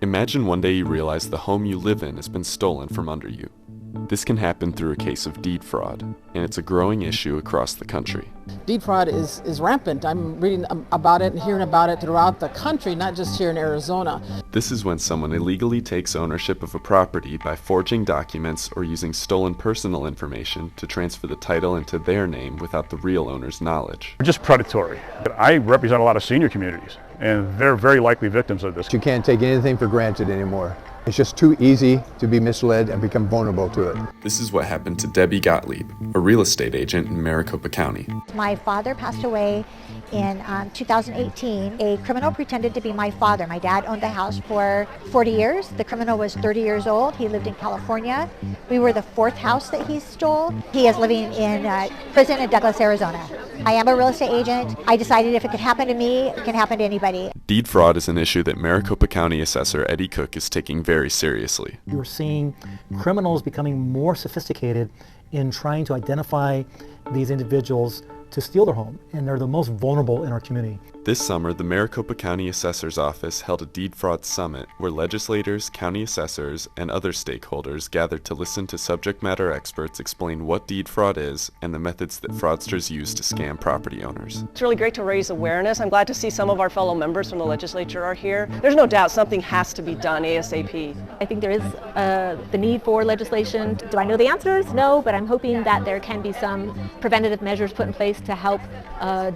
Imagine one day you realize the home you live in has been stolen from under you. This can happen through a case of deed fraud, and it's a growing issue across the country. Deed fraud is rampant. I'm reading about it and hearing about it throughout the country, not just here in Arizona. This is when someone illegally takes ownership of a property by forging documents or using stolen personal information to transfer the title into their name without the real owner's knowledge. We're just predatory. I represent a lot of senior communities, and they're very likely victims of this. You can't take anything for granted anymore. It's just too easy to be misled and become vulnerable to it. This is what happened to Debbie Gottlieb, a real estate agent in Maricopa County. My father passed away in 2018. A criminal pretended to be my father. My dad owned the house for 40 years. The criminal was 30 years old. He lived in California. We were the fourth house that he stole. He is living in prison in Douglas, Arizona. I am a real estate agent. I decided if it could happen to me, it can happen to anybody. Deed fraud is an issue that Maricopa County Assessor Assessor Cook is taking very seriously. You're seeing criminals becoming more sophisticated in trying to identify these individuals to steal their home, and they're the most vulnerable in our community. This summer, the Maricopa County Assessor's Office held a deed fraud summit where legislators, county assessors, and other stakeholders gathered to listen to subject matter experts explain what deed fraud is and the methods that fraudsters use to scam property owners. It's really great to raise awareness. I'm glad to see some of our fellow members from the legislature are here. There's no doubt something has to be done ASAP. I think there is the need for legislation. Do I know the answers? No, but I'm hoping that there can be some preventative measures put in place to help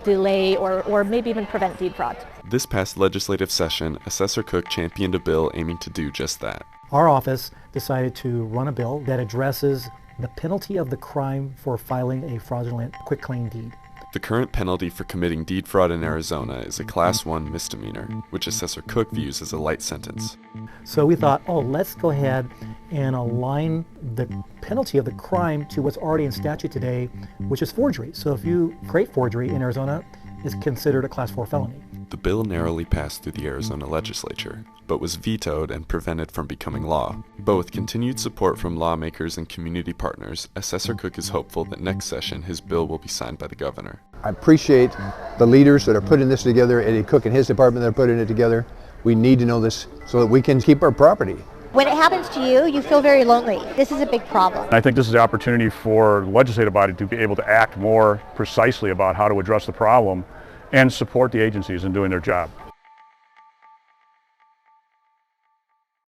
delay or maybe even prevent deed fraud. This past legislative session, Assessor Cook championed a bill aiming to do just that. Our office decided to run a bill that addresses the penalty of the crime for filing a fraudulent quitclaim deed. The current penalty for committing deed fraud in Arizona is a Class 1 misdemeanor, which Assessor Cook views as a light sentence. So we thought, let's go ahead and align the penalty of the crime to what's already in statute today, which is forgery. So if you create forgery in Arizona, it's considered a Class 4 felony. The bill narrowly passed through the Arizona legislature, but was vetoed and prevented from becoming law. But with continued support from lawmakers and community partners, Assessor Cook is hopeful that next session his bill will be signed by the governor. I appreciate the leaders that are putting this together, Eddie Cook and his department that are putting it together. We need to know this so that we can keep our property. When it happens to you, you feel very lonely. This is a big problem. I think this is the opportunity for the legislative body to be able to act more precisely about how to address the problem and support the agencies in doing their job.